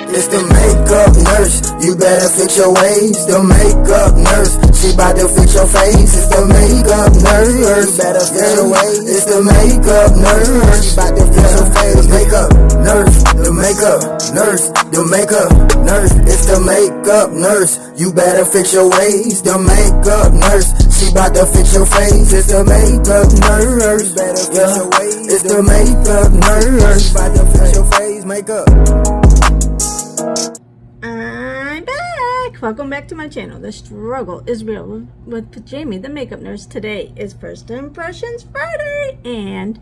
It's the makeup nurse, you better fix your ways. The makeup nurse, she bout to fix your face. It's the makeup nurse, you better fix your ways. It's the makeup nurse, she bout to fix your face. Makeup nurse, the makeup nurse, the makeup nurse. It's the makeup nurse, you better fix your ways. The makeup nurse, she bout to fix your face. It's the makeup nurse, better fix your ways. It's the makeup nurse, bout to fix your face. Makeup. I'm back! Welcome back to my channel. The struggle is real with Jamie, the makeup nurse. Today is First Impressions Friday and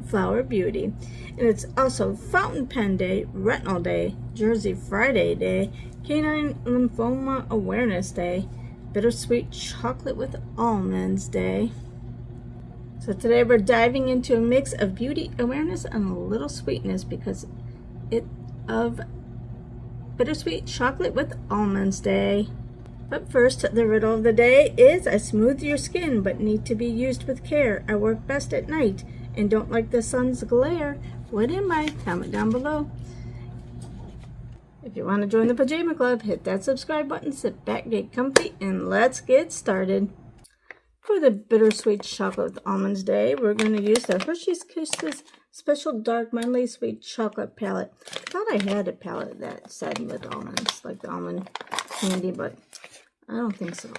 Flower Beauty. And it's also Fountain Pen Day, Retinol Day, Jersey Friday Day, Canine Lymphoma Awareness Day, Bittersweet Chocolate with Almonds Day. So today we're diving into a mix of beauty awareness and a little sweetness because of Bittersweet Chocolate with Almonds Day. But first, the riddle of the day is: I smooth your skin but need to be used with care. I work best at night and don't like the sun's glare. What am I? Comment down below. If you want to join the Pajama Club, hit that subscribe button, sit back, get comfy, and let's get started. For the Bittersweet Chocolate with Almonds Day, we're going to use the Hershey's Kisses Special Dark Mildly Sweet Chocolate Palette. I thought I had a palette that said with almonds, like the almond candy, but I don't think so.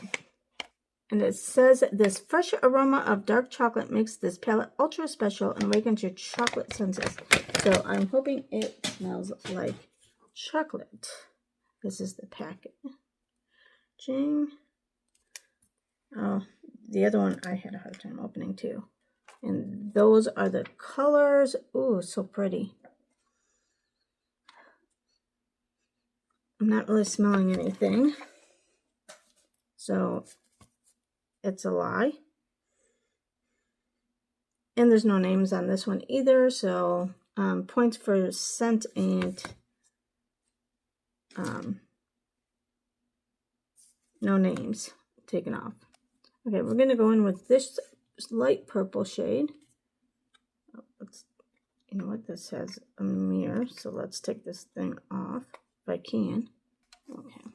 And it says, this fresh aroma of dark chocolate makes this palette ultra special and awakens your chocolate senses. So I'm hoping it smells like chocolate. This is the packaging. Oh, the other one I had a hard time opening too. And those are the colors. Ooh, so pretty. I'm not really smelling anything, so it's a lie. And there's no names on this one either, so points for scent and no names taken off. Okay, we're going to go in with this light purple shade. You know what, this has a mirror, so let's take this thing off if I can. Okay.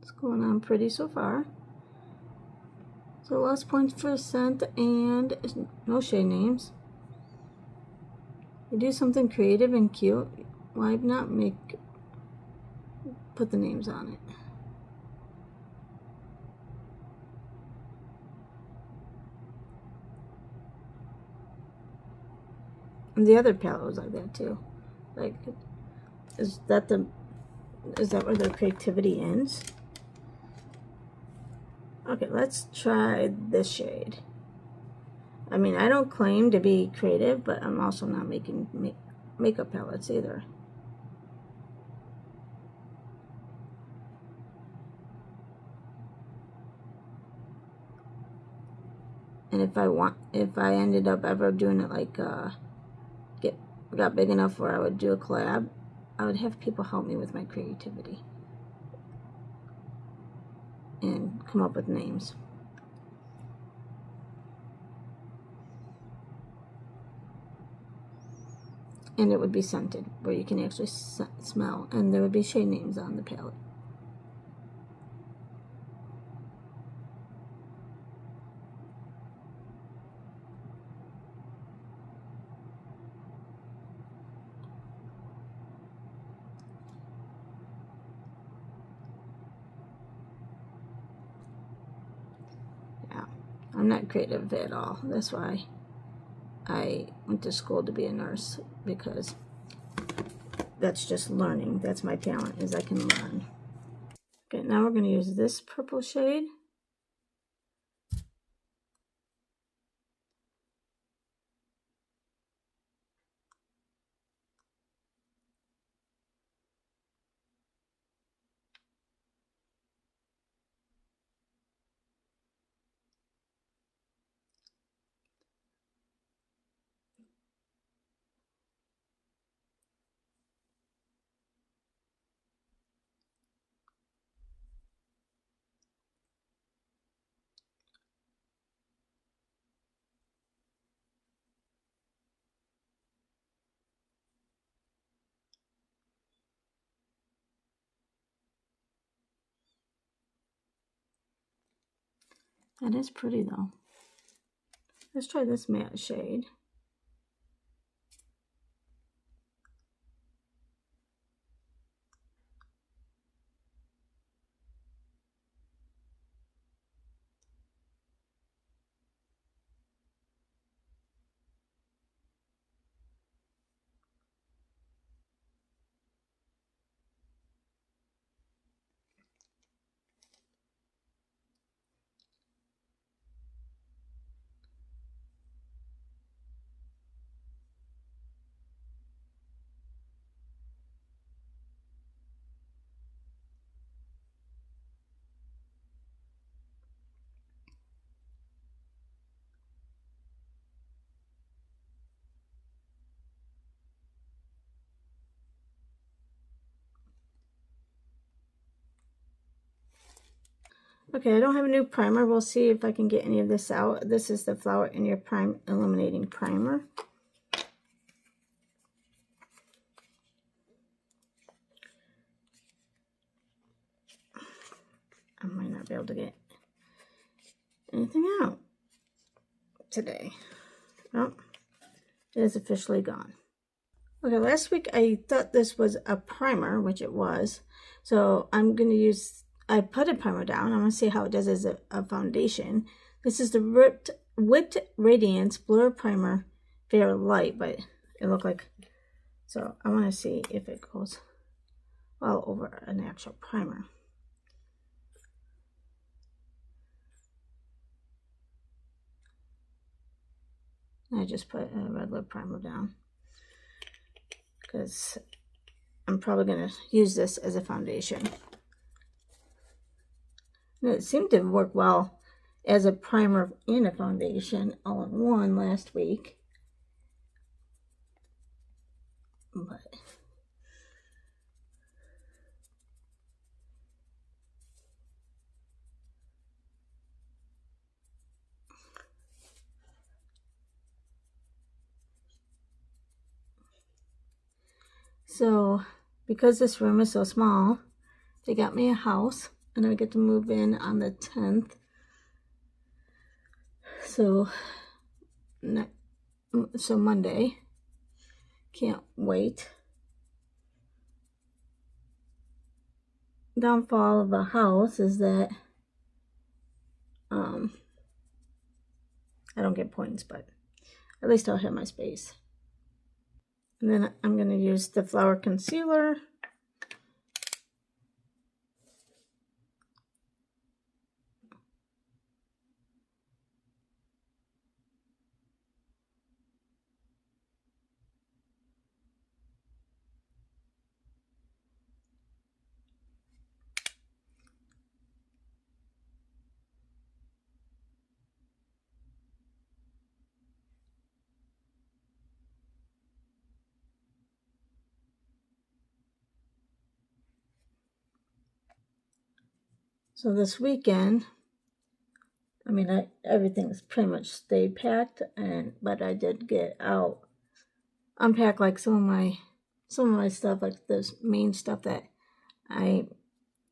It's going on pretty so far. So last points for scent and no shade names. You do something creative and cute, why not put the names on it? And the other palette was like that too. Like, is that where their creativity ends? Okay, let's try this shade. I mean, I don't claim to be creative, but I'm also not making makeup palettes either. And if I ended up ever doing it like got big enough where I would do a collab, I would have people help me with my creativity and come up with names. And it would be scented, where you can actually smell, and there would be shade names on the palette. Yeah, I'm not creative at all. That's why I went to school to be a nurse, because that's just learning. That's my talent, is I can learn. Okay, now we're going to use this purple shade. That is pretty though. Let's try this matte shade. Okay, I don't have a new primer. We'll see if I can get any of this out. This is the Flower in Your Prime Illuminating Primer. I might not be able to get anything out today. Oh, it is officially gone. Okay, last week I thought this was a primer, which it was. So I'm going to use, I put a primer down. I'm going to see how it does as a foundation. This is the Whipped Radiance Blur Primer Fair Light, but it looked like, so I want to see if it goes well over an actual primer. I just put a red lip primer down because I'm probably going to use this as a foundation. And it seemed to work well as a primer and a foundation all in one last week. But so, because this room is so small, they got me a house, and I get to move in on the 10th. So Monday. Can't wait. Downfall of a house is that I don't get points, but at least I'll have my space. And then I'm going to use the Flower Concealer. So this weekend, I mean, everything's pretty much stayed packed, but I did get out, unpack like some of my stuff, like this main stuff that I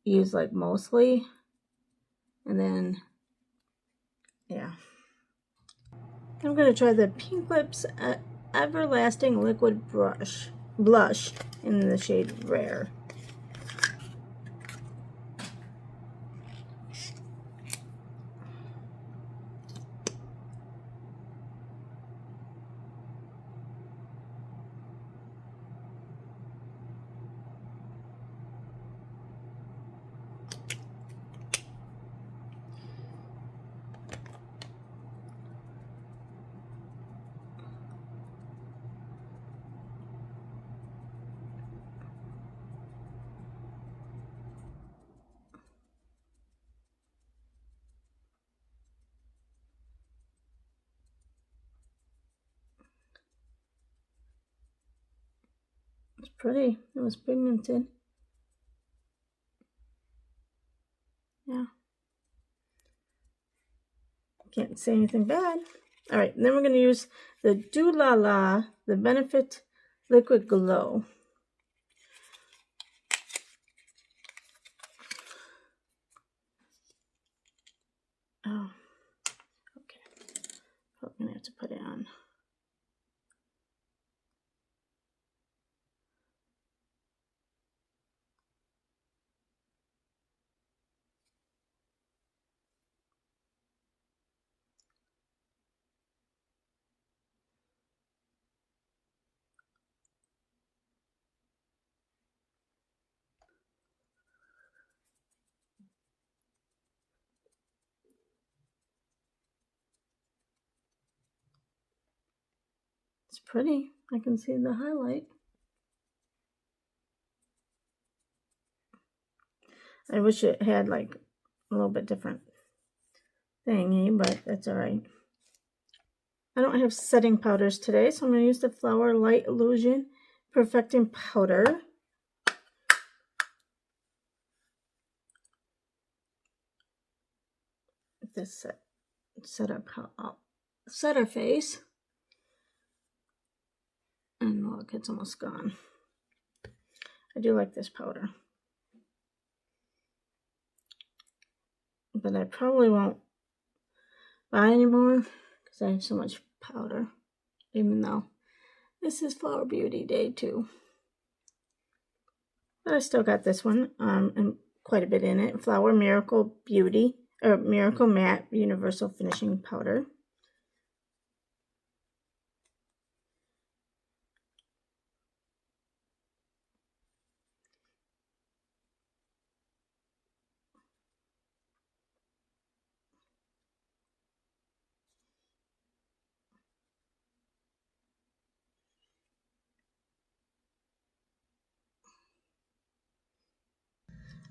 use like mostly, and then yeah, I'm gonna try the Pink Lips Everlasting Liquid Blush in the shade Rare. It's pretty. It was pigmented. Yeah. Can't say anything bad. All right, and then we're going to use the Do La La, the Benefit Liquid Glow. Oh, on. It's pretty. I can see the highlight. I wish it had like a little bit different thingy, but that's all right. I don't have setting powders today, so I'm going to use the Flower Light Illusion Perfecting Powder. This set our face. And look, it's almost gone. I do like this powder. But I probably won't buy anymore because I have so much powder. Even though this is Flower Beauty Day too. But I still got this one and quite a bit in it. Flower Miracle Beauty, or Miracle Matte Universal Finishing Powder.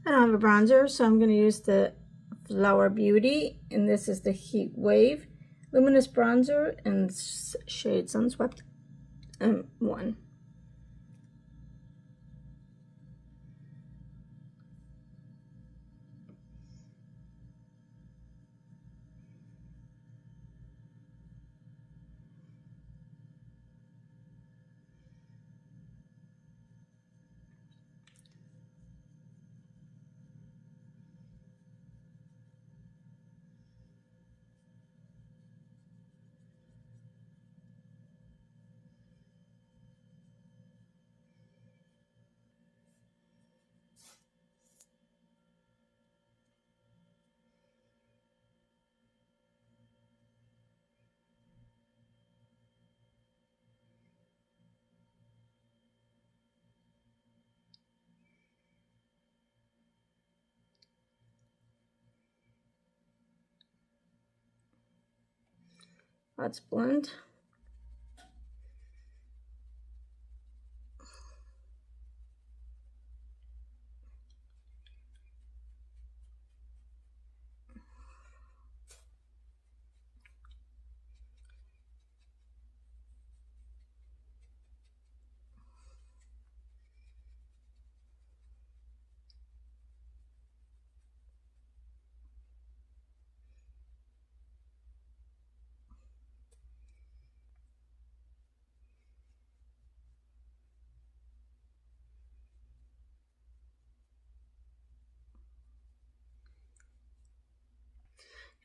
I don't have a bronzer, so I'm going to use the Flower Beauty, and this is the Heat Wave Luminous Bronzer in shade Sunswept 1. Let's blend.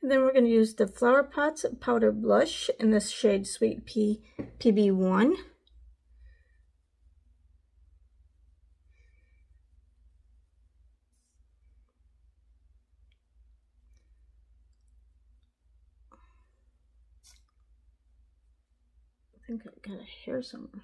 And then we're going to use the Flower Pots Powder Blush in this shade Sweet Pea PB1. I think I got a hair somewhere.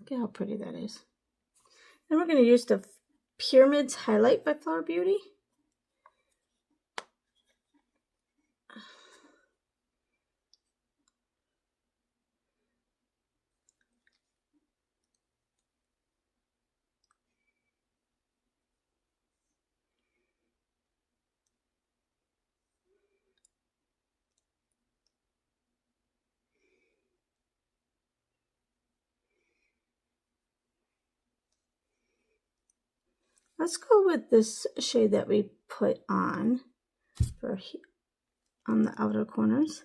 Look at how pretty that is. Then we're going to use the Pyramids Highlight by Flower Beauty. Let's go with this shade that we put on the outer corners.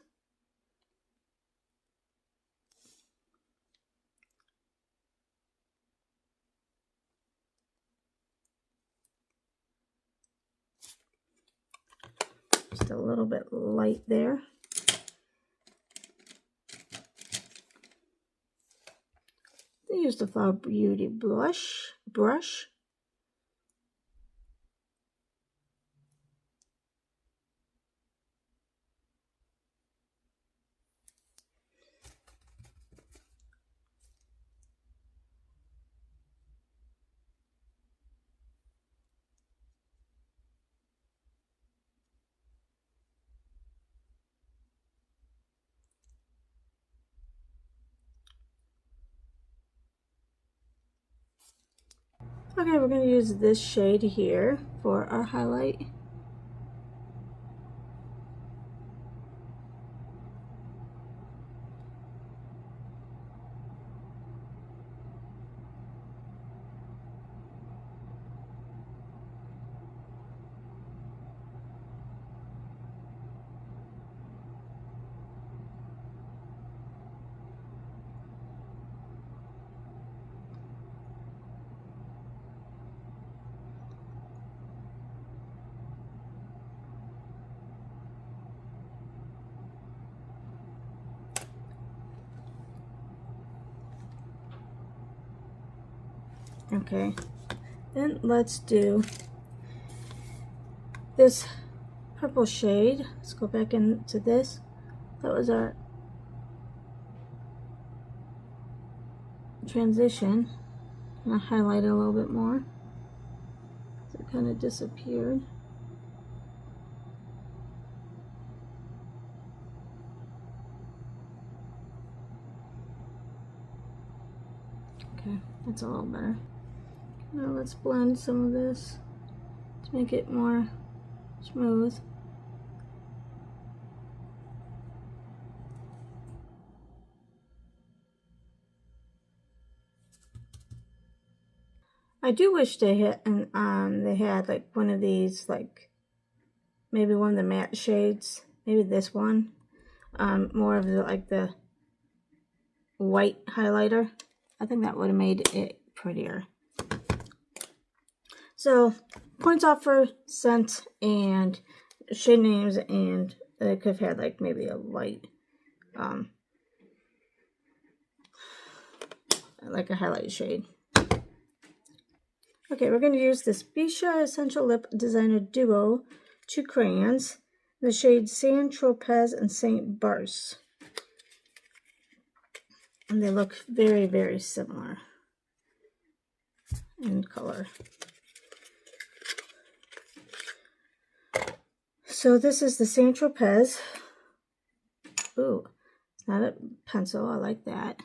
just a little bit light there. I use the Flower Beauty brush. Okay, we're going to use this shade here for our highlight. Okay, then let's do this purple shade. Let's go back into this. That was our transition. I'm gonna highlight it a little bit more. So it kind of disappeared. Okay, that's a little better. Now let's blend some of this to make it more smooth. I do wish they had like one of these, like maybe one of the matte shades, maybe this one, more of the white highlighter. I think that would have made it prettier. So points off for scent and shade names, and it could have had like maybe a light, like a highlight shade. Okay, we're going to use this Bisha Essential Lip Designer Duo 2 crayons, the shades Saint Tropez and Saint Barce. And they look very, very similar in color. So this is the Saint Tropez. Ooh, it's not a pencil. I like that.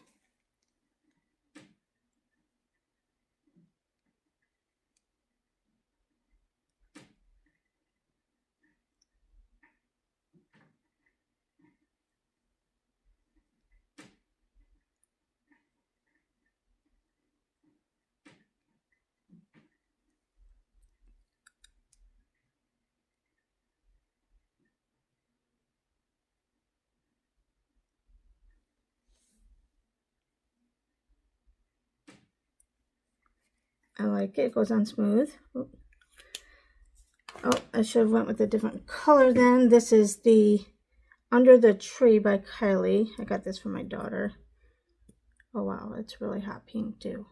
I like it. It goes on smooth. Oh, I should have went with a different color then. This is the Under the Tree by Kylie. I got this for my daughter. Oh wow, it's really hot pink too.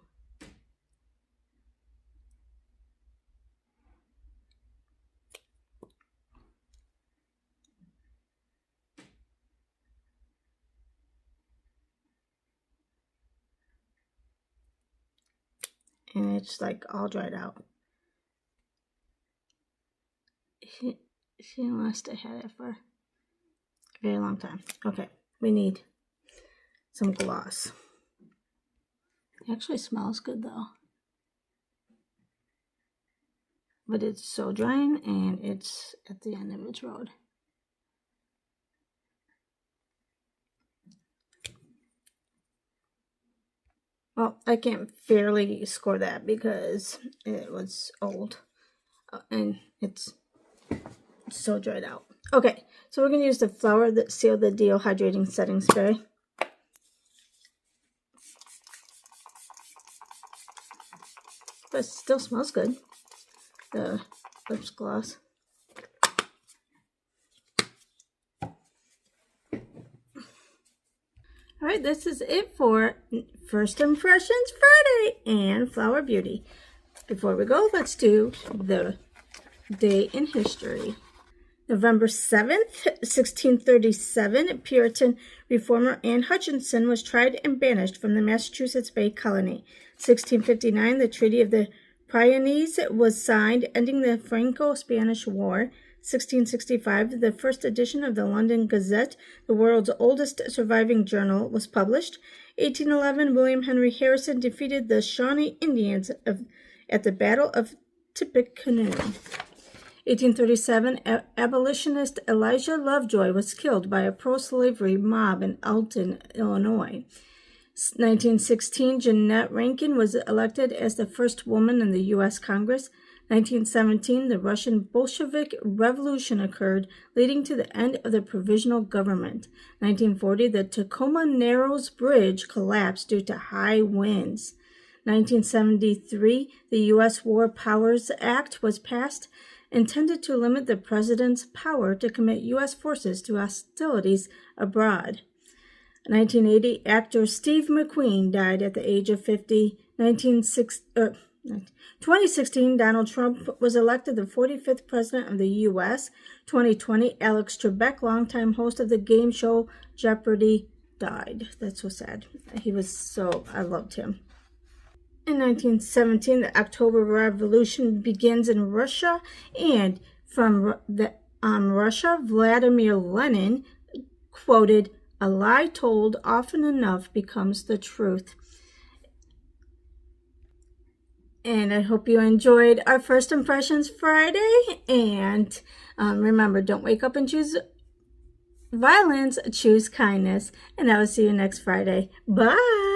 And it's like all dried out. She must have had it for a very long time. Okay, we need some gloss. It actually smells good though. But it's so drying and it's at the end of its road. Well, I can't fairly score that because it was old and it's so dried out. Okay, so we're going to use the Flower that Sealed the Deal Hydrating Setting Spray. But it still smells good, the lips gloss. All right, this is it for First Impressions Friday and Flower Beauty. Before we go, let's do the day in history. November 7th, 1637, Puritan reformer Anne Hutchinson was tried and banished from the Massachusetts Bay Colony. 1659, the Treaty of the Pyrenees was signed, ending the Franco-Spanish War. 1665, the first edition of the London Gazette, the world's oldest surviving journal, was published. 1811, William Henry Harrison defeated the Shawnee Indians at the Battle of Tippecanoe. 1837, abolitionist Elijah Lovejoy was killed by a pro-slavery mob in Alton, Illinois. 1916, Jeannette Rankin was elected as the first woman in the U.S. Congress. 1917, the Russian Bolshevik Revolution occurred, leading to the end of the provisional government. 1940, the Tacoma Narrows Bridge collapsed due to high winds. 1973, the U.S. War Powers Act was passed, intended to limit the president's power to commit U.S. forces to hostilities abroad. 1980, actor Steve McQueen died at the age of 50. 2016, Donald Trump was elected the 45th president of the U.S. 2020, Alex Trebek, longtime host of the game show Jeopardy, died. That's so sad. I loved him. In 1917, the October Revolution begins in Russia, and from Russia, Vladimir Lenin quoted, "A lie told often enough becomes the truth." And I hope you enjoyed our First Impressions Friday. And remember, don't wake up and choose violence, choose kindness. And I will see you next Friday. Bye.